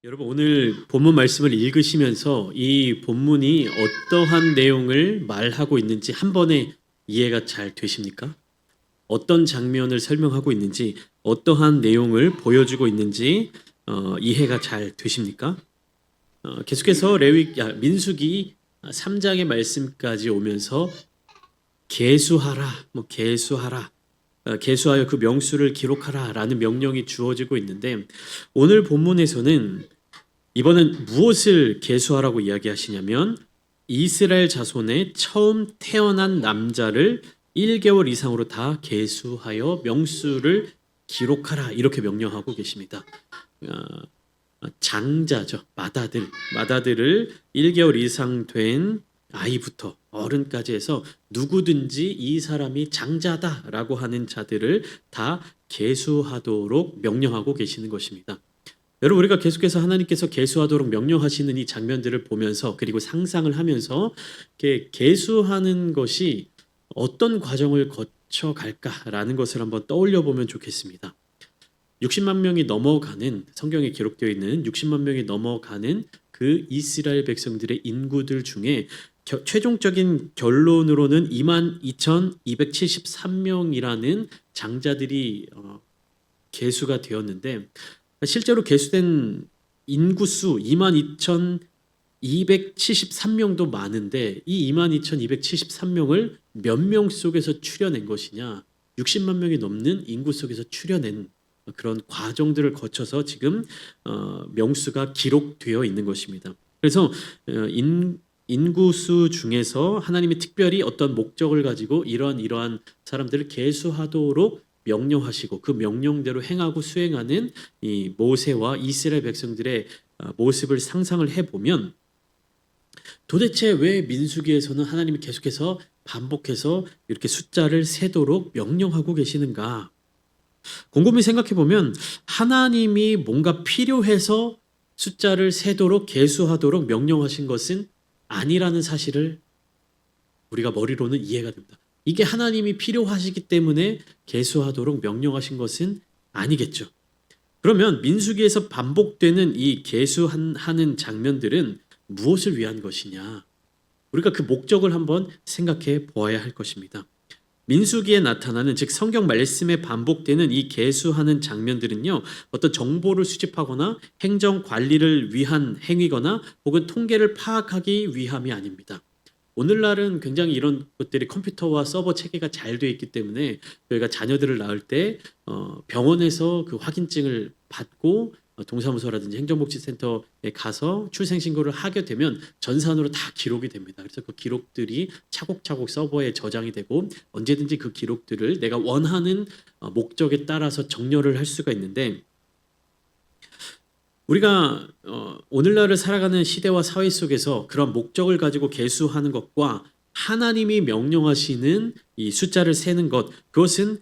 여러분 오늘 본문 말씀을 읽으시면서 이 본문이 어떠한 내용을 말하고 있는지 한 번에 이해가 잘 되십니까? 어떤 장면을 설명하고 있는지 어떠한 내용을 보여주고 있는지 이해가 잘 되십니까? 계속해서 민수기 3장의 말씀까지 오면서 계수하라, 계수하라, 계수하여 그 명수를 기록하라라는 명령이 주어지고 있는데 오늘 본문에서는 이번엔 무엇을 계수하라고 이야기하시냐면 이스라엘 자손의 처음 태어난 남자를 1개월 이상으로 다 계수하여 명수를 기록하라 이렇게 명령하고 계십니다. 장자죠. 마다들을 1개월 이상 된 아이부터 어른까지 해서 누구든지 이 사람이 장자다라고 하는 자들을 다 계수하도록 명령하고 계시는 것입니다. 여러분 우리가 계속해서 하나님께서 계수하도록 명령하시는 이 장면들을 보면서 그리고 상상을 하면서 계수하는 것이 어떤 과정을 거쳐 갈까라는 것을 한번 떠올려 보면 좋겠습니다. 60만 명이 넘어가는 성경에 기록되어 있는 60만 명이 넘어가는 그 이스라엘 백성들의 인구들 중에 최종적인 결론으로는 22,273명이라는 장자들이 계수가 되었는데 실제로 계수된 인구수 22,273명도 많은데 이 22,273명을 몇 명 속에서 추려낸 것이냐 60만 명이 넘는 인구 속에서 추려낸 그런 과정들을 거쳐서 지금 명수가 기록되어 있는 것입니다. 그래서 인구수 중에서 하나님이 특별히 어떤 목적을 가지고 이러한 사람들을 계수하도록 명령하시고 그 명령대로 행하고 수행하는 이 모세와 이스라엘 백성들의 모습을 상상을 해보면 도대체 왜 민수기에서는 하나님이 계속해서 반복해서 이렇게 숫자를 세도록 명령하고 계시는가? 곰곰이 생각해보면 하나님이 뭔가 필요해서 숫자를 세도록 계수하도록 명령하신 것은 아니라는 사실을 우리가 머리로는 이해가 됩니다. 이게 하나님이 필요하시기 때문에 계수하도록 명령하신 것은 아니겠죠. 그러면 민수기에서 반복되는 이 계수하는 장면들은 무엇을 위한 것이냐? 우리가 그 목적을 한번 생각해 보아야 할 것입니다. 민수기에 나타나는 즉 성경 말씀에 반복되는 이 계수하는 장면들은요. 어떤 정보를 수집하거나 행정 관리를 위한 행위거나 혹은 통계를 파악하기 위함이 아닙니다. 오늘날은 굉장히 이런 것들이 컴퓨터와 서버 체계가 잘 되어 있기 때문에 저희가 자녀들을 낳을 때 병원에서 그 확인증을 받고 동사무소라든지 행정복지센터에 가서 출생신고를 하게 되면 전산으로 다 기록이 됩니다. 그래서 그 기록들이 차곡차곡 서버에 저장이 되고 언제든지 그 기록들을 내가 원하는 목적에 따라서 정렬을 할 수가 있는데 우리가 오늘날을 살아가는 시대와 사회 속에서 그런 목적을 가지고 계수하는 것과 하나님이 명령하시는 이 숫자를 세는 것 그것은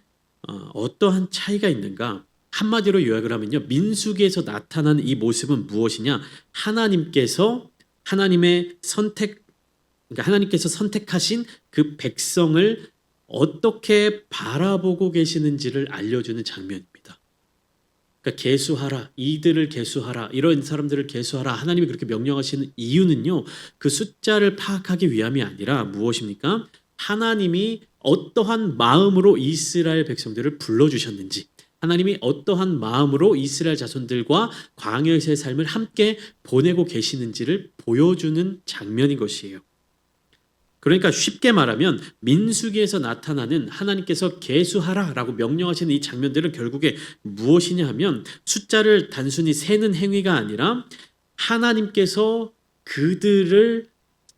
어떠한 차이가 있는가? 한마디로 요약을 하면요. 민수기에서 나타나는 이 모습은 무엇이냐? 하나님께서 선택하신 그 백성을 어떻게 바라보고 계시는지를 알려주는 장면입니다. 그러니까 계수하라, 이들을 계수하라, 이런 사람들을 계수하라. 하나님이 그렇게 명령하시는 이유는요. 그 숫자를 파악하기 위함이 아니라 무엇입니까? 하나님이 어떠한 마음으로 이스라엘 백성들을 불러주셨는지 하나님이 어떠한 마음으로 이스라엘 자손들과 광야에서의 삶을 함께 보내고 계시는지를 보여주는 장면인 것이에요. 그러니까 쉽게 말하면 민수기에서 나타나는 하나님께서 계수하라라고 명령하시는 이 장면들은 결국에 무엇이냐 하면 숫자를 단순히 세는 행위가 아니라 하나님께서 그들을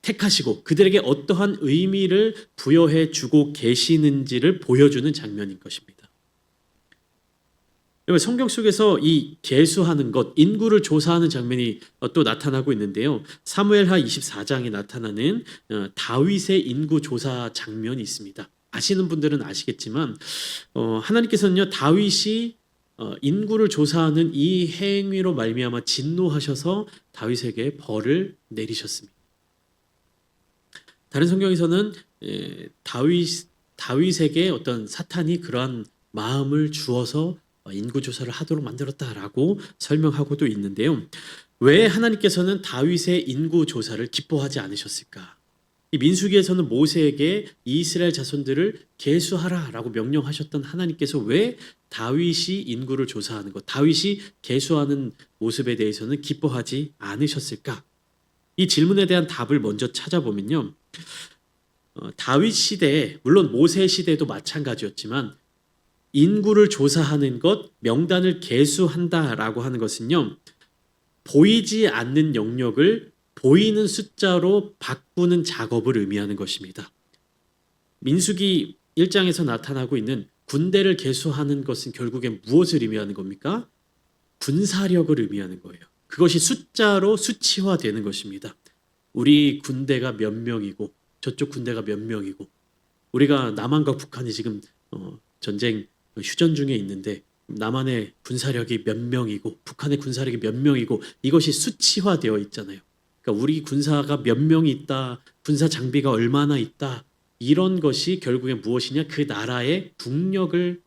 택하시고 그들에게 어떠한 의미를 부여해 주고 계시는지를 보여주는 장면인 것입니다. 성경 속에서 이 계수하는 것, 인구를 조사하는 장면이 또 나타나고 있는데요. 사무엘하 24장에 나타나는 다윗의 인구 조사 장면이 있습니다. 아시는 분들은 아시겠지만 하나님께서는요 다윗이 인구를 조사하는 이 행위로 말미암아 진노하셔서 다윗에게 벌을 내리셨습니다. 다른 성경에서는 다윗에게 어떤 사탄이 그러한 마음을 주어서 인구 조사를 하도록 만들었다라고 설명하고도 있는데요. 왜 하나님께서는 다윗의 인구 조사를 기뻐하지 않으셨을까? 이 민수기에서는 모세에게 이스라엘 자손들을 계수하라라고 명령하셨던 하나님께서 왜 다윗이 인구를 조사하는 것, 다윗이 계수하는 모습에 대해서는 기뻐하지 않으셨을까? 이 질문에 대한 답을 먼저 찾아보면요. 다윗 시대에, 물론 모세 시대도 마찬가지였지만 인구를 조사하는 것, 명단을 계수한다라고 하는 것은요. 보이지 않는 영역을 보이는 숫자로 바꾸는 작업을 의미하는 것입니다. 민수기 1장에서 나타나고 있는 군대를 계수하는 것은 결국엔 무엇을 의미하는 겁니까? 군사력을 의미하는 거예요. 그것이 숫자로 수치화되는 것입니다. 우리 군대가 몇 명이고 저쪽 군대가 몇 명이고 우리가 남한과 북한이 지금 전쟁 휴전 중에 있는데 남한의 군사력이 몇 명이고 북한의 군사력이 몇 명이고 이것이 수치화되어 있잖아요. 그러니까 우리 군사가 몇 명이 있다, 군사 장비가 얼마나 있다, 이런 것이 결국엔 무엇이냐? 그 나라의 국력을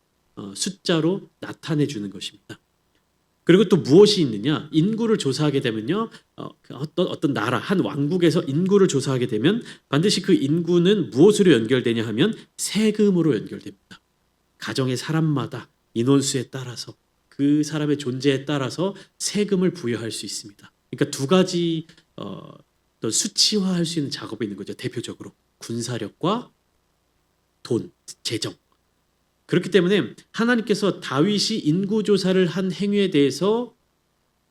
숫자로 나타내 주는 것입니다. 그리고 또 무엇이 있느냐? 인구를 조사하게 되면요, 어떤 나라, 한 왕국에서 인구를 조사하게 되면 반드시 그 인구는 무엇으로 연결되냐 하면 세금으로 연결됩니다. 가정의 사람마다 인원수에 따라서 그 사람의 존재에 따라서 세금을 부여할 수 있습니다. 그러니까 두 가지 수치화할 수 있는 작업이 있는 거죠. 대표적으로 군사력과 돈, 재정. 그렇기 때문에 하나님께서 다윗이 인구조사를 한 행위에 대해서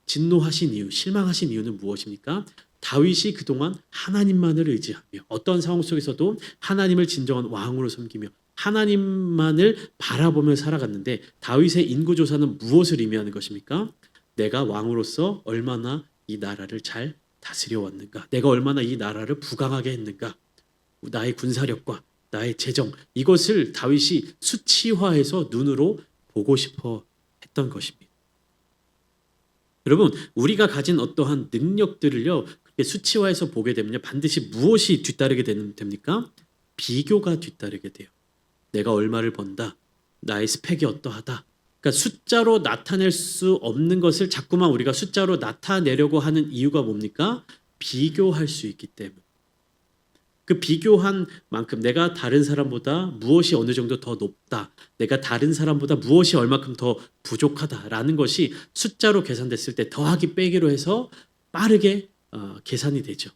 진노하신 이유, 실망하신 이유는 무엇입니까? 다윗이 그동안 하나님만을 의지하며 어떤 상황 속에서도 하나님을 진정한 왕으로 섬기며 하나님만을 바라보며 살아갔는데 다윗의 인구조사는 무엇을 의미하는 것입니까? 내가 왕으로서 얼마나 이 나라를 잘 다스려 왔는가, 내가 얼마나 이 나라를 부강하게 했는가, 나의 군사력과 나의 재정, 이것을 다윗이 수치화해서 눈으로 보고 싶어 했던 것입니다. 여러분, 우리가 가진 어떠한 능력들을요, 그렇게 수치화해서 보게 되면요, 반드시 무엇이 뒤따르게 됩니까? 비교가 뒤따르게 돼요. 내가 얼마를 번다, 나의 스펙이 어떠하다. 그러니까 숫자로 나타낼 수 없는 것을 자꾸만 우리가 숫자로 나타내려고 하는 이유가 뭡니까? 비교할 수 있기 때문에. 그 비교한 만큼 내가 다른 사람보다 무엇이 어느 정도 더 높다, 내가 다른 사람보다 무엇이 얼마큼 더 부족하다라는 것이 숫자로 계산됐을 때 더하기 빼기로 해서 빠르게 계산이 되죠.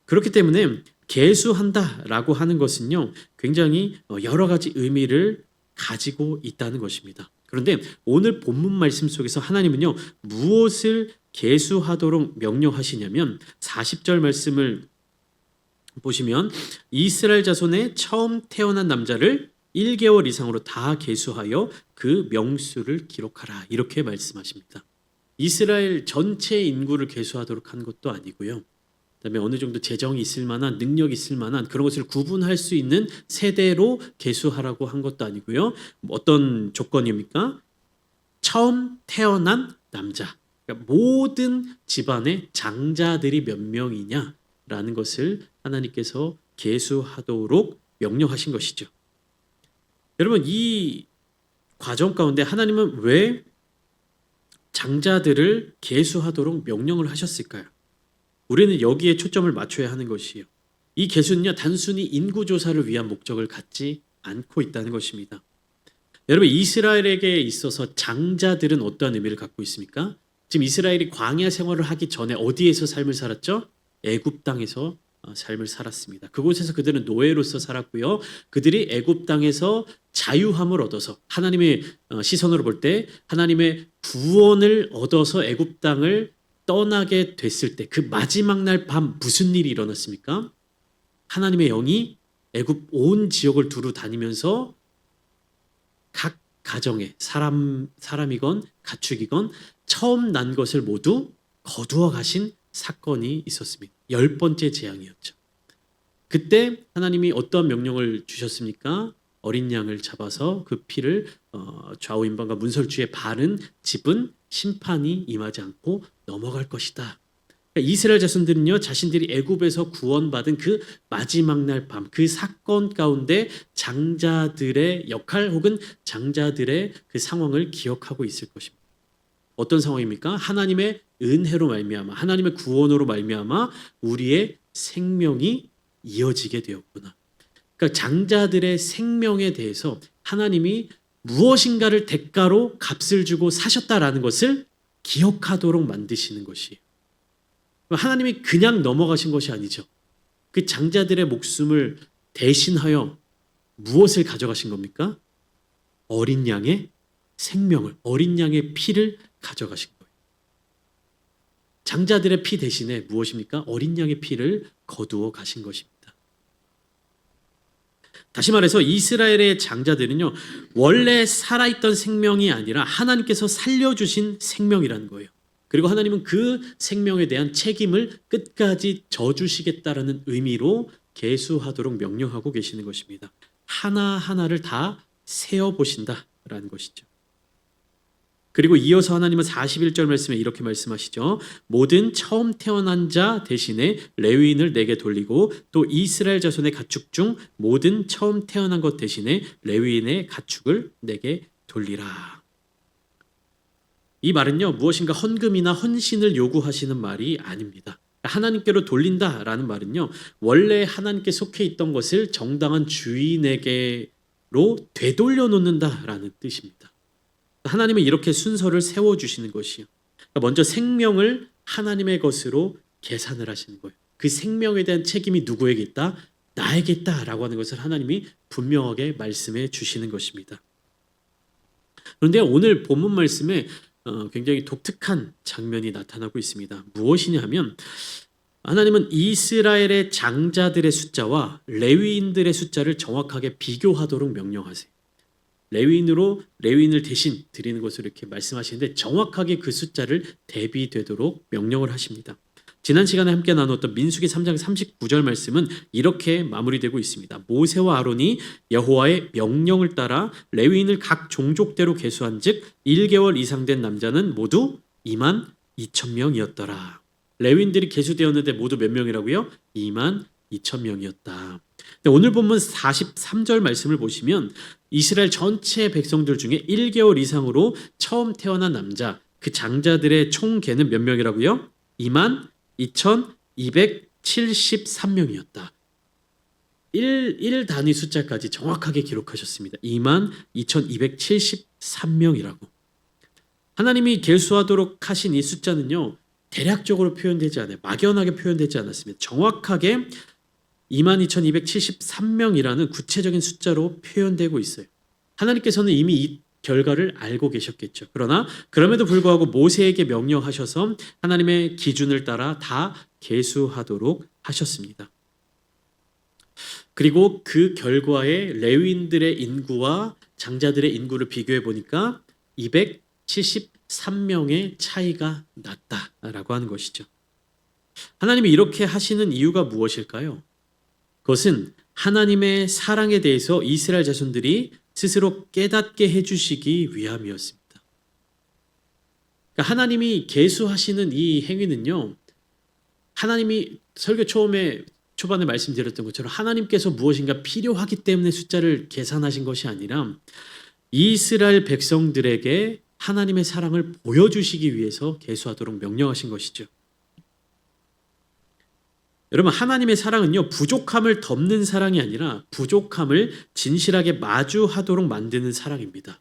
그렇기 때문에 계수한다라고 하는 것은요, 굉장히 여러 가지 의미를 가지고 있다는 것입니다. 그런데 오늘 본문 말씀 속에서 하나님은요, 무엇을 계수하도록 명령하시냐면 40절 말씀을 보시면 이스라엘 자손의 처음 태어난 남자를 1개월 이상으로 다 계수하여 그 명수를 기록하라, 이렇게 말씀하십니다. 이스라엘 전체 인구를 계수하도록 한 것도 아니고요, 그다음에 어느 정도 재정이 있을 만한, 능력이 있을 만한 그런 것을 구분할 수 있는 세대로 계수하라고 한 것도 아니고요, 어떤 조건입니까? 처음 태어난 남자, 그러니까 모든 집안의 장자들이 몇 명이냐라는 것을 하나님께서 계수하도록 명령하신 것이죠. 여러분, 이 과정 가운데 하나님은 왜 장자들을 계수하도록 명령을 하셨을까요? 우리는 여기에 초점을 맞춰야 하는 것이에요. 이 계수는요, 단순히 인구조사를 위한 목적을 갖지 않고 있다는 것입니다. 여러분, 이스라엘에게 있어서 장자들은 어떠한 의미를 갖고 있습니까? 지금 이스라엘이 광야 생활을 하기 전에 어디에서 삶을 살았죠? 애굽 땅에서 삶을 살았습니다. 그곳에서 그들은 노예로서 살았고요. 그들이 애굽 땅에서 자유함을 얻어서 하나님의 시선으로 볼 때 하나님의 구원을 얻어서 애굽 땅을 떠나게 됐을 때 그 마지막 날 밤 무슨 일이 일어났습니까? 하나님의 영이 애굽 온 지역을 두루 다니면서 각 가정에 사람이건 가축이건 처음 난 것을 모두 거두어 가신 사건이 있었습니다. 10번째 재앙이었죠. 그때 하나님이 어떤 명령을 주셨습니까? 어린 양을 잡아서 그 피를 좌우인방과 문설주에 바른 집은 심판이 임하지 않고 넘어갈 것이다. 그러니까 이스라엘 자손들은요, 자신들이 애굽에서 구원받은 그 마지막 날 밤, 그 사건 가운데 장자들의 역할 혹은 장자들의 그 상황을 기억하고 있을 것입니다. 어떤 상황입니까? 하나님의 은혜로 말미암아, 하나님의 구원으로 말미암아 우리의 생명이 이어지게 되었구나. 그러니까 장자들의 생명에 대해서 하나님이 무엇인가를 대가로 값을 주고 사셨다라는 것을 기억하도록 만드시는 것이에요. 하나님이 그냥 넘어가신 것이 아니죠. 그 장자들의 목숨을 대신하여 무엇을 가져가신 겁니까? 어린 양의 생명을, 어린 양의 피를 가져가신 거예요. 장자들의 피 대신에 무엇입니까? 어린 양의 피를 거두어 가신 것입니다. 다시 말해서 이스라엘의 장자들은요, 원래 살아있던 생명이 아니라 하나님께서 살려주신 생명이라는 거예요. 그리고 하나님은 그 생명에 대한 책임을 끝까지 져주시겠다라는 의미로 계수하도록 명령하고 계시는 것입니다. 하나하나를 다 세어보신다라는 것이죠. 그리고 이어서 하나님은 41절 말씀에 이렇게 말씀하시죠. 모든 처음 태어난 자 대신에 레위인을 내게 돌리고 또 이스라엘 자손의 가축 중 모든 처음 태어난 것 대신에 레위인의 가축을 내게 돌리라. 이 말은요, 무엇인가 헌금이나 헌신을 요구하시는 말이 아닙니다. 하나님께로 돌린다라는 말은요, 원래 하나님께 속해 있던 것을 정당한 주인에게로 되돌려 놓는다라는 뜻입니다. 하나님은 이렇게 순서를 세워주시는 것이요. 먼저 생명을 하나님의 것으로 계산을 하시는 거예요. 그 생명에 대한 책임이 누구에게 있다? 나에게 있다라고 하는 것을 하나님이 분명하게 말씀해 주시는 것입니다. 그런데 오늘 본문 말씀에 굉장히 독특한 장면이 나타나고 있습니다. 무엇이냐 하면 하나님은 이스라엘의 장자들의 숫자와 레위인들의 숫자를 정확하게 비교하도록 명령하세요. 레위인을 대신 드리는 것으로 이렇게 말씀하시는데 정확하게 그 숫자를 대비되도록 명령을 하십니다. 지난 시간에 함께 나눴던 민수기 3장 39절 말씀은 이렇게 마무리되고 있습니다. 모세와 아론이 여호와의 명령을 따라 레위인을 각 종족대로 계수한즉 1개월 이상 된 남자는 모두 2만 2천 명이었더라. 레위인들이 계수되었는데 모두 몇 명이라고요? 2만 2천 명이었다. 오늘 본문 43절 말씀을 보시면 이스라엘 전체 백성들 중에 1개월 이상으로 처음 태어난 남자, 그 장자들의 총 개는 몇 명이라고요? 2만 2,273명이었다. 1 단위 숫자까지 정확하게 기록하셨습니다. 2만 2,273명이라고. 하나님이 계수하도록 하신 이 숫자는요, 대략적으로 표현되지 않아요. 막연하게 표현되지 않았습니다. 정확하게 22,273명이라는 구체적인 숫자로 표현되고 있어요. 하나님께서는 이미 이 결과를 알고 계셨겠죠. 그러나 그럼에도 불구하고 모세에게 명령하셔서 하나님의 기준을 따라 다 계수하도록 하셨습니다. 그리고 그 결과에 레위인들의 인구와 장자들의 인구를 비교해 보니까 273명의 차이가 났다라고 하는 것이죠. 하나님이 이렇게 하시는 이유가 무엇일까요? 그것은 하나님의 사랑에 대해서 이스라엘 자손들이 스스로 깨닫게 해주시기 위함이었습니다. 그러니까 하나님이 계수하시는 이 행위는요, 하나님이 설교 초반에 말씀드렸던 것처럼 하나님께서 무엇인가 필요하기 때문에 숫자를 계산하신 것이 아니라 이스라엘 백성들에게 하나님의 사랑을 보여주시기 위해서 계수하도록 명령하신 것이죠. 여러분, 하나님의 사랑은요, 부족함을 덮는 사랑이 아니라 부족함을 진실하게 마주하도록 만드는 사랑입니다.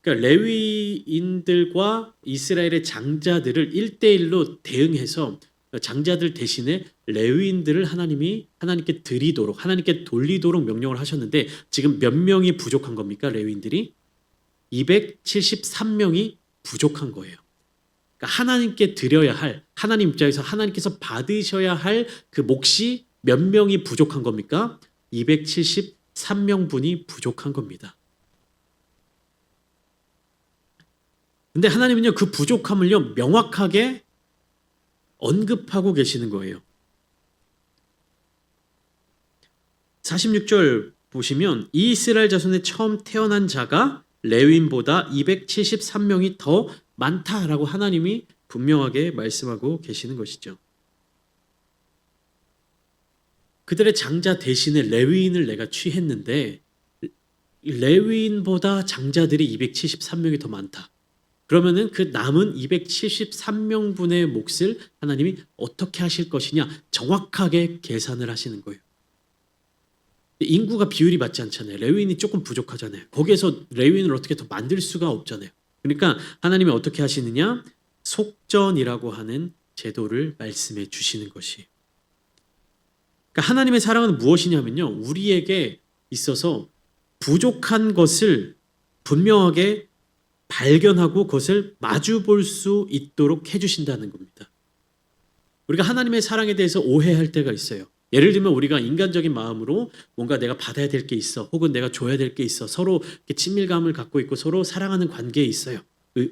그러니까 레위인들과 이스라엘의 장자들을 1대1로 대응해서 장자들 대신에 레위인들을 하나님께 드리도록, 하나님께 돌리도록 명령을 하셨는데 지금 몇 명이 부족한 겁니까? 레위인들이 273명이 부족한 거예요. 그러니까 하나님께 드려야 할, 하나님 입장에서 하나님께서 받으셔야 할 그 몫이 몇 명이 부족한 겁니까? 273명분이 부족한 겁니다. 근데 하나님은요, 그 부족함을요, 명확하게 언급하고 계시는 거예요. 46절 보시면 이스라엘 자손의 처음 태어난 자가 레위인보다 273명이 더 많다라고 하나님이 분명하게 말씀하고 계시는 것이죠. 그들의 장자 대신에 레위인을 내가 취했는데 레위인보다 장자들이 273명이 더 많다. 그러면은 그 남은 273명분의 몫을 하나님이 어떻게 하실 것이냐 정확하게 계산을 하시는 거예요. 인구가 비율이 맞지 않잖아요. 레위인이 조금 부족하잖아요. 거기에서 레위인을 어떻게 더 만들 수가 없잖아요. 그러니까 하나님이 어떻게 하시느냐? 속전이라고 하는 제도를 말씀해 주시는 것이에요. 그러니까 하나님의 사랑은 무엇이냐면요. 우리에게 있어서 부족한 것을 분명하게 발견하고 그것을 마주 볼 수 있도록 해주신다는 겁니다. 우리가 하나님의 사랑에 대해서 오해할 때가 있어요. 예를 들면 우리가 인간적인 마음으로 뭔가 내가 받아야 될 게 있어, 혹은 내가 줘야 될 게 있어, 서로 이렇게 친밀감을 갖고 있고 서로 사랑하는 관계에 있어요.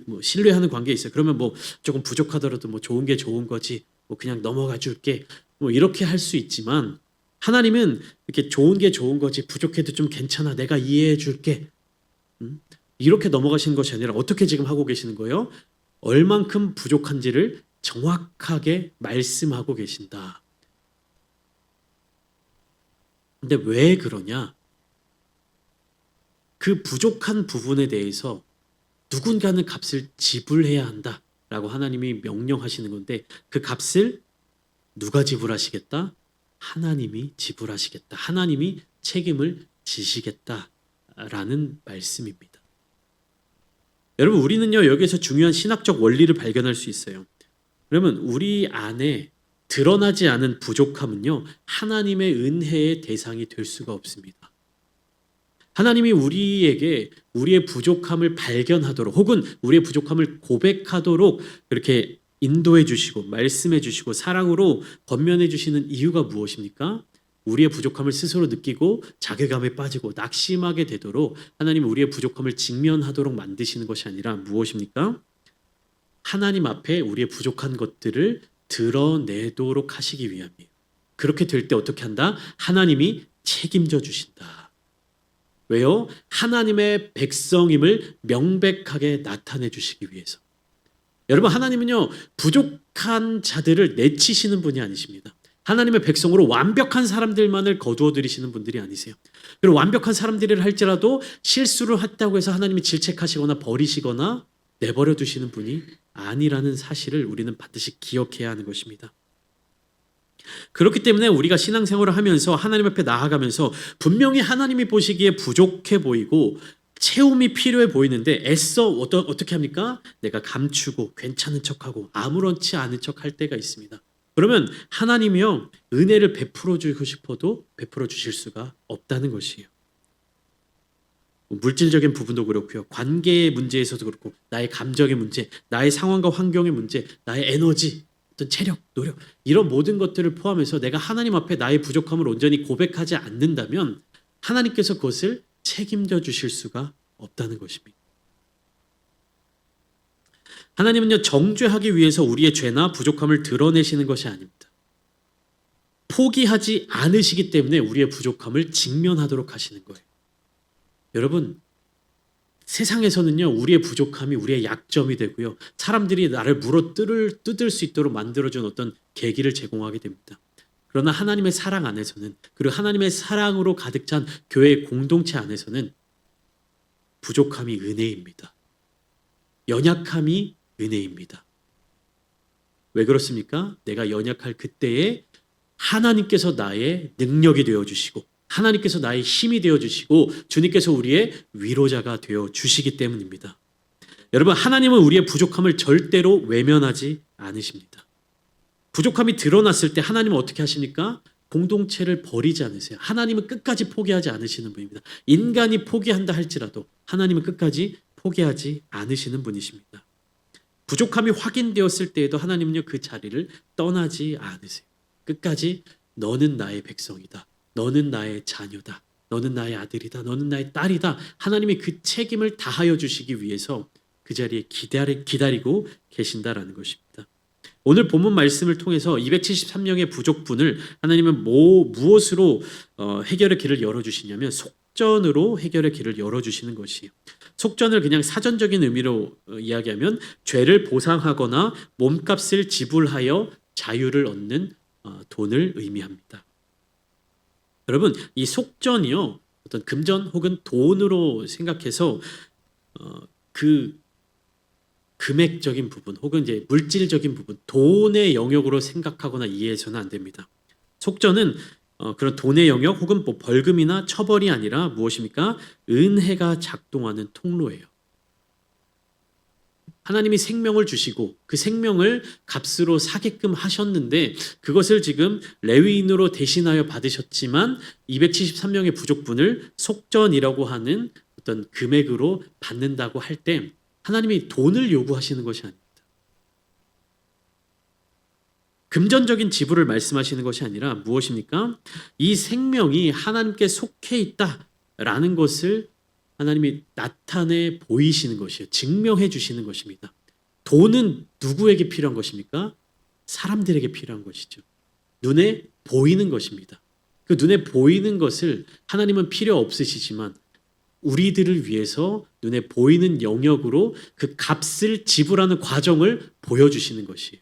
뭐 신뢰하는 관계에 있어요. 그러면 뭐 조금 부족하더라도 뭐 좋은 게 좋은 거지, 뭐 그냥 넘어가 줄게, 뭐 이렇게 할 수 있지만 하나님은 이렇게 좋은 게 좋은 거지, 부족해도 좀 괜찮아, 내가 이해해 줄게, 이렇게 넘어가시는 것이 아니라 어떻게 지금 하고 계시는 거예요? 얼만큼 부족한지를 정확하게 말씀하고 계신다. 근데 왜 그러냐? 그 부족한 부분에 대해서 누군가는 값을 지불해야 한다라고 하나님이 명령하시는 건데 그 값을 누가 지불하시겠다? 하나님이 지불하시겠다. 하나님이 책임을 지시겠다라는 말씀입니다. 여러분, 우리는요 여기에서 중요한 신학적 원리를 발견할 수 있어요. 그러면 우리 안에 드러나지 않은 부족함은요 하나님의 은혜의 대상이 될 수가 없습니다. 하나님이 우리에게 우리의 부족함을 발견하도록 혹은 우리의 부족함을 고백하도록 그렇게 인도해 주시고 말씀해 주시고 사랑으로 권면해 주시는 이유가 무엇입니까? 우리의 부족함을 스스로 느끼고 자괴감에 빠지고 낙심하게 되도록 하나님은 우리의 부족함을 직면하도록 만드시는 것이 아니라 무엇입니까? 하나님 앞에 우리의 부족한 것들을 드러내도록 하시기 위함이에요. 그렇게 될 때 어떻게 한다? 하나님이 책임져 주신다. 왜요? 하나님의 백성임을 명백하게 나타내 주시기 위해서. 여러분, 하나님은요 부족한 자들을 내치시는 분이 아니십니다. 하나님의 백성으로 완벽한 사람들만을 거두어 들이시는 분들이 아니세요. 그리고 완벽한 사람들이라 할지라도 실수를 했다고 해서 하나님이 질책하시거나 버리시거나 내버려 두시는 분이 아니라는 사실을 우리는 반드시 기억해야 하는 것입니다. 그렇기 때문에 우리가 신앙생활을 하면서 하나님 앞에 나아가면서 분명히 하나님이 보시기에 부족해 보이고 채움이 필요해 보이는데 애써 어떻게 합니까? 내가 감추고 괜찮은 척하고 아무렇지 않은 척할 때가 있습니다. 그러면 하나님이요 은혜를 베풀어 주고 싶어도 베풀어 주실 수가 없다는 것이에요. 물질적인 부분도 그렇고요. 관계의 문제에서도 그렇고 나의 감정의 문제, 나의 상황과 환경의 문제, 나의 에너지, 어떤 체력, 노력 이런 모든 것들을 포함해서 내가 하나님 앞에 나의 부족함을 온전히 고백하지 않는다면 하나님께서 그것을 책임져 주실 수가 없다는 것입니다. 하나님은요 정죄하기 위해서 우리의 죄나 부족함을 드러내시는 것이 아닙니다. 포기하지 않으시기 때문에 우리의 부족함을 직면하도록 하시는 거예요. 여러분, 세상에서는요 우리의 부족함이 우리의 약점이 되고요 사람들이 나를 뜯을 수 있도록 만들어준 어떤 계기를 제공하게 됩니다. 그러나 하나님의 사랑 안에서는, 그리고 하나님의 사랑으로 가득 찬 교회의 공동체 안에서는 부족함이 은혜입니다. 연약함이 은혜입니다. 왜 그렇습니까? 내가 연약할 그때에 하나님께서 나의 능력이 되어주시고 하나님께서 나의 힘이 되어주시고 주님께서 우리의 위로자가 되어주시기 때문입니다. 여러분, 하나님은 우리의 부족함을 절대로 외면하지 않으십니다. 부족함이 드러났을 때 하나님은 어떻게 하십니까? 공동체를 버리지 않으세요. 하나님은 끝까지 포기하지 않으시는 분입니다. 인간이 포기한다 할지라도 하나님은 끝까지 포기하지 않으시는 분이십니다. 부족함이 확인되었을 때에도 하나님은요 그 자리를 떠나지 않으세요. 끝까지 너는 나의 백성이다. 너는 나의 자녀다. 너는 나의 아들이다. 너는 나의 딸이다. 하나님이 그 책임을 다하여 주시기 위해서 그 자리에 기다리고 계신다라는 것입니다. 오늘 본문 말씀을 통해서 273명의 부족분을 하나님은 무엇으로 해결의 길을 열어주시냐면 속전으로 해결의 길을 열어주시는 것이에요. 속전을 그냥 사전적인 의미로 이야기하면 죄를 보상하거나 몸값을 지불하여 자유를 얻는 돈을 의미합니다. 여러분, 이 속전이요, 어떤 금전 혹은 돈으로 생각해서 그 금액적인 부분 혹은 이제 물질적인 부분, 돈의 영역으로 생각하거나 이해해서는 안 됩니다. 속전은 그런 돈의 영역 혹은 뭐 벌금이나 처벌이 아니라 무엇입니까? 은혜가 작동하는 통로예요. 하나님이 생명을 주시고 그 생명을 값으로 사게끔 하셨는데 그것을 지금 레위인으로 대신하여 받으셨지만 273명의 부족분을 속전이라고 하는 어떤 금액으로 받는다고 할 때 하나님이 돈을 요구하시는 것이 아닙니다. 금전적인 지불을 말씀하시는 것이 아니라 무엇입니까? 이 생명이 하나님께 속해 있다라는 것을 하나님이 나타내 보이시는 것이에요. 증명해 주시는 것입니다. 돈은 누구에게 필요한 것입니까? 사람들에게 필요한 것이죠. 눈에 보이는 것입니다. 그 눈에 보이는 것을 하나님은 필요 없으시지만 우리들을 위해서 눈에 보이는 영역으로 그 값을 지불하는 과정을 보여주시는 것이에요.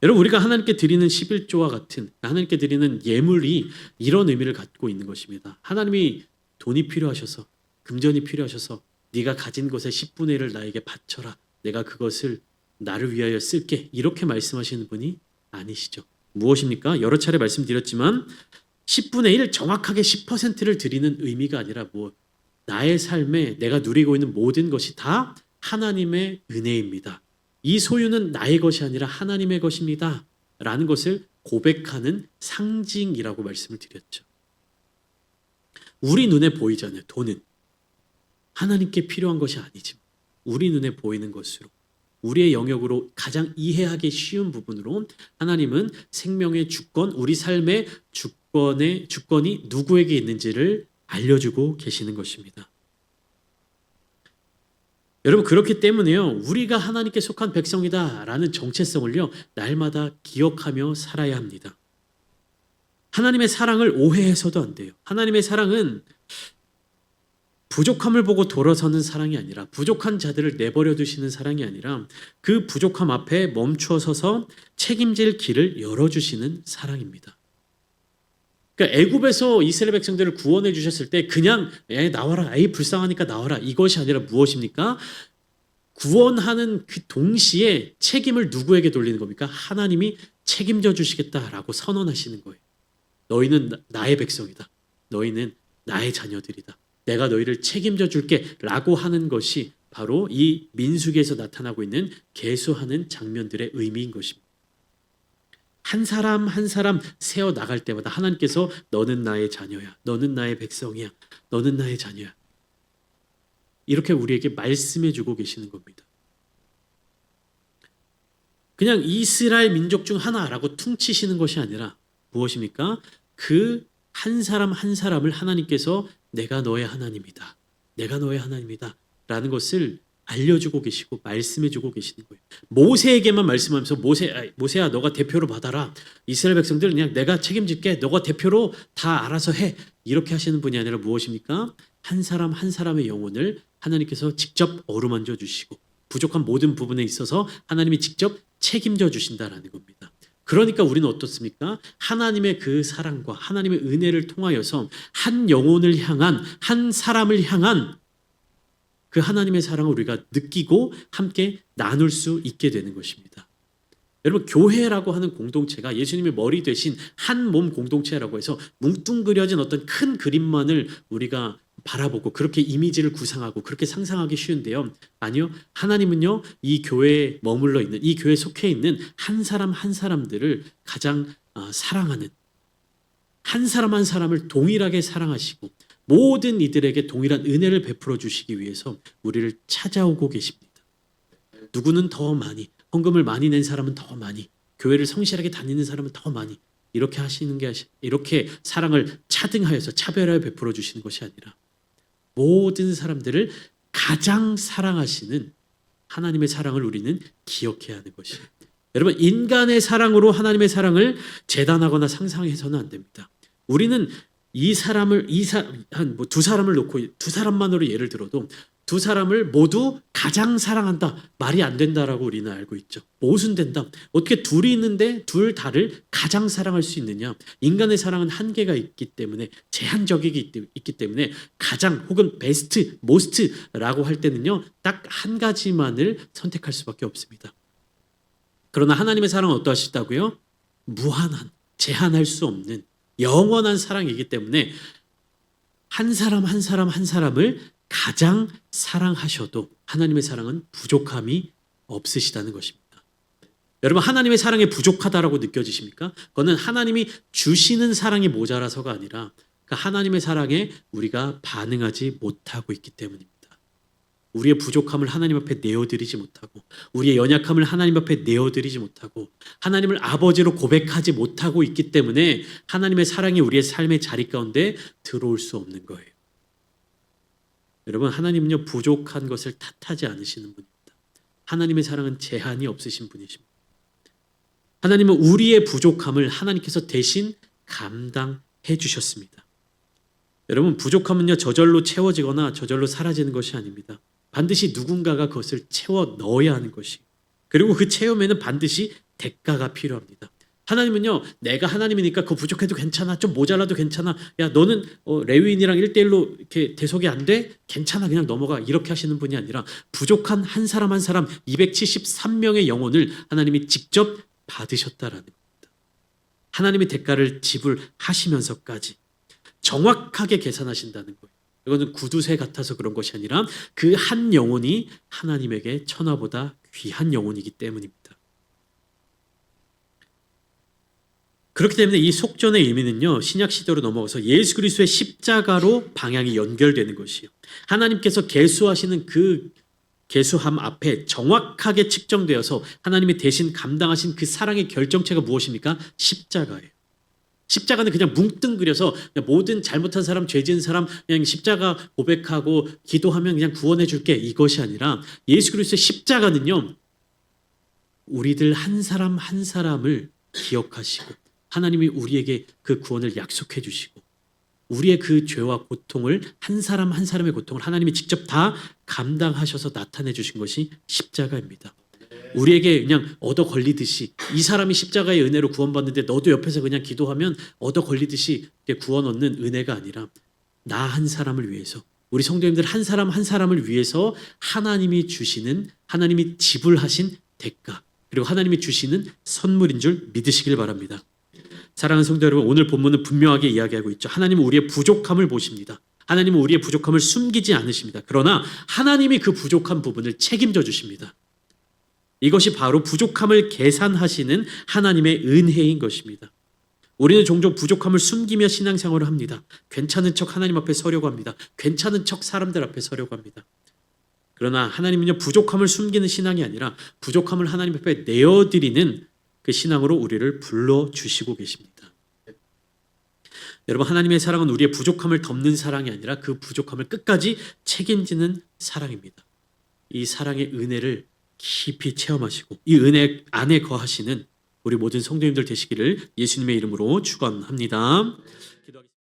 여러분, 우리가 하나님께 드리는 11조와 같은 하나님께 드리는 예물이 이런 의미를 갖고 있는 것입니다. 하나님이 돈이 필요하셔서 금전이 필요하셔서 네가 가진 것의 10분의 1을 나에게 바쳐라. 내가 그것을 나를 위하여 쓸게. 이렇게 말씀하시는 분이 아니시죠. 무엇입니까? 여러 차례 말씀드렸지만 10분의 1 정확하게 10%를 드리는 의미가 아니라 나의 삶에 내가 누리고 있는 모든 것이 다 하나님의 은혜입니다. 이 소유는 나의 것이 아니라 하나님의 것입니다. 라는 것을 고백하는 상징이라고 말씀을 드렸죠. 우리 눈에 보이잖아요. 돈은. 하나님께 필요한 것이 아니지만 우리 눈에 보이는 것으로 우리의 영역으로 가장 이해하기 쉬운 부분으로 하나님은 생명의 주권, 우리 삶의 주권이 누구에게 있는지를 알려주고 계시는 것입니다. 여러분, 그렇기 때문에요, 우리가 하나님께 속한 백성이다라는 정체성을요 날마다 기억하며 살아야 합니다. 하나님의 사랑을 오해해서도 안 돼요. 하나님의 사랑은 부족함을 보고 돌아서는 사랑이 아니라 부족한 자들을 내버려 두시는 사랑이 아니라 그 부족함 앞에 멈추어 서서 책임질 길을 열어주시는 사랑입니다. 그러니까 애굽에서 이스라엘 백성들을 구원해 주셨을 때 그냥 나와라, 불쌍하니까 나와라, 이것이 아니라 무엇입니까? 구원하는 그 동시에 책임을 누구에게 돌리는 겁니까? 하나님이 책임져 주시겠다라고 선언하시는 거예요. 너희는 나의 백성이다. 너희는 나의 자녀들이다. 내가 너희를 책임져 줄게 라고 하는 것이 바로 이 민수기에서 나타나고 있는 계수하는 장면들의 의미인 것입니다. 한 사람 한 사람 세어 나갈 때마다 하나님께서 너는 나의 자녀야. 너는 나의 백성이야. 너는 나의 자녀야. 이렇게 우리에게 말씀해 주고 계시는 겁니다. 그냥 이스라엘 민족 중 하나라고 퉁치시는 것이 아니라 무엇입니까? 그 한 사람 한 사람을 하나님께서 내가 너의 하나님이다. 내가 너의 하나님이다. 라는 것을 알려주고 계시고 말씀해주고 계시는 거예요. 모세에게만 말씀하면서 모세야 너가 대표로 받아라. 이스라엘 백성들 그냥 내가 책임질게. 너가 대표로 다 알아서 해. 이렇게 하시는 분이 아니라 무엇입니까? 한 사람 한 사람의 영혼을 하나님께서 직접 어루만져 주시고 부족한 모든 부분에 있어서 하나님이 직접 책임져 주신다라는 겁니다. 그러니까 우리는 어떻습니까? 하나님의 그 사랑과 하나님의 은혜를 통하여서 한 영혼을 향한 한 사람을 향한 그 하나님의 사랑을 우리가 느끼고 함께 나눌 수 있게 되는 것입니다. 여러분, 교회라고 하는 공동체가 예수님의 머리 되신 한 몸 공동체라고 해서 뭉뚱그려진 어떤 큰 그림만을 우리가 바라보고 그렇게 이미지를 구상하고 그렇게 상상하기 쉬운데요. 아니요. 하나님은요, 이 교회에 머물러 있는, 이 교회에 속해 있는 한 사람 한 사람들을 가장 사랑하는, 한 사람 한 사람을 동일하게 사랑하시고 모든 이들에게 동일한 은혜를 베풀어 주시기 위해서 우리를 찾아오고 계십니다. 누구는 더 많이, 헌금을 많이 낸 사람은 더 많이, 교회를 성실하게 다니는 사람은 더 많이, 이렇게 하시는 게 이렇게 사랑을 차등하여서 차별하여 베풀어 주시는 것이 아니라 모든 사람들을 가장 사랑하시는 하나님의 사랑을 우리는 기억해야 하는 것이에요. 여러분, 인간의 사랑으로 하나님의 사랑을 재단하거나 상상해서는 안 됩니다. 우리는 이 사람을 한 뭐 두 사람을 놓고 두 사람만으로 예를 들어도 두 사람을 모두 가장 사랑한다. 말이 안 된다라고 우리는 알고 있죠. 모순된다. 어떻게 둘이 있는데 둘 다를 가장 사랑할 수 있느냐? 인간의 사랑은 한계가 있기 때문에 있기 때문에 가장 혹은 베스트, 모스트라고 할 때는요. 딱 한 가지만을 선택할 수밖에 없습니다. 그러나 하나님의 사랑은 어떠하시다고요? 무한한, 제한할 수 없는 영원한 사랑이기 때문에 한 사람을 가장 사랑하셔도 하나님의 사랑은 부족함이 없으시다는 것입니다. 여러분, 하나님의 사랑이 부족하다라고 느껴지십니까? 그거는 하나님이 주시는 사랑이 모자라서가 아니라 그 하나님의 사랑에 우리가 반응하지 못하고 있기 때문입니다. 우리의 부족함을 하나님 앞에 내어드리지 못하고 우리의 연약함을 하나님 앞에 내어드리지 못하고 하나님을 아버지로 고백하지 못하고 있기 때문에 하나님의 사랑이 우리의 삶의 자리 가운데 들어올 수 없는 거예요. 여러분, 하나님은요 부족한 것을 탓하지 않으시는 분입니다. 하나님의 사랑은 제한이 없으신 분이십니다. 하나님은 우리의 부족함을 하나님께서 대신 감당해 주셨습니다. 여러분, 부족함은요 저절로 채워지거나 저절로 사라지는 것이 아닙니다. 반드시 누군가가 그것을 채워 넣어야 하는 것이, 그리고 그 채움에는 반드시 대가가 필요합니다. 하나님은요 내가 하나님이니까 그거 부족해도 괜찮아, 좀 모자라도 괜찮아, 야 너는 레위인이랑 1대1로 이렇게 대속이 안 돼? 괜찮아, 그냥 넘어가, 이렇게 하시는 분이 아니라 부족한 한 사람 273명의 영혼을 하나님이 직접 받으셨다라는 겁니다. 하나님의 대가를 지불하시면서까지 정확하게 계산하신다는 거예요. 이거는 구두쇠 같아서 그런 것이 아니라 그 한 영혼이 하나님에게 천하보다 귀한 영혼이기 때문입니다. 그렇기 때문에 이 속전의 의미는요 신약 시대로 넘어가서 예수 그리스도의 십자가로 방향이 연결되는 것이에요. 하나님께서 계수하시는 그 계수함 앞에 정확하게 측정되어서 하나님이 대신 감당하신 그 사랑의 결정체가 무엇입니까? 십자가예요. 십자가는 그냥 뭉뚱그려서 그냥 모든 잘못한 사람, 죄 지은 사람 그냥 십자가 고백하고 기도하면 그냥 구원해 줄게, 이것이 아니라 예수 그리스도의 십자가는요 우리들 한 사람을 기억하시고 하나님이 우리에게 그 구원을 약속해 주시고 우리의 그 죄와 고통을 한 사람의 고통을 하나님이 직접 다 감당하셔서 나타내 주신 것이 십자가입니다. 우리에게 그냥 얻어 걸리듯이 이 사람이 십자가의 은혜로 구원받는데 너도 옆에서 그냥 기도하면 얻어 걸리듯이 구원 얻는 은혜가 아니라 나 한 사람을 위해서, 우리 성도님들 한 사람을 위해서 하나님이 주시는, 하나님이 지불하신 대가, 그리고 하나님이 주시는 선물인 줄 믿으시길 바랍니다. 사랑하는 성도 여러분, 오늘 본문은 분명하게 이야기하고 있죠. 하나님은 우리의 부족함을 보십니다. 하나님은 우리의 부족함을 숨기지 않으십니다. 그러나 하나님이 그 부족한 부분을 책임져 주십니다. 이것이 바로 부족함을 계산하시는 하나님의 은혜인 것입니다. 우리는 종종 부족함을 숨기며 신앙생활을 합니다. 괜찮은 척 하나님 앞에 서려고 합니다. 괜찮은 척 사람들 앞에 서려고 합니다. 그러나 하나님은요 부족함을 숨기는 신앙이 아니라 부족함을 하나님 앞에 내어드리는 그 신앙으로 우리를 불러주시고 계십니다. 여러분, 하나님의 사랑은 우리의 부족함을 덮는 사랑이 아니라 그 부족함을 끝까지 책임지는 사랑입니다. 이 사랑의 은혜를 깊이 체험하시고 이 은혜 안에 거하시는 우리 모든 성도님들 되시기를 예수님의 이름으로 축원합니다. 기도하겠습니다.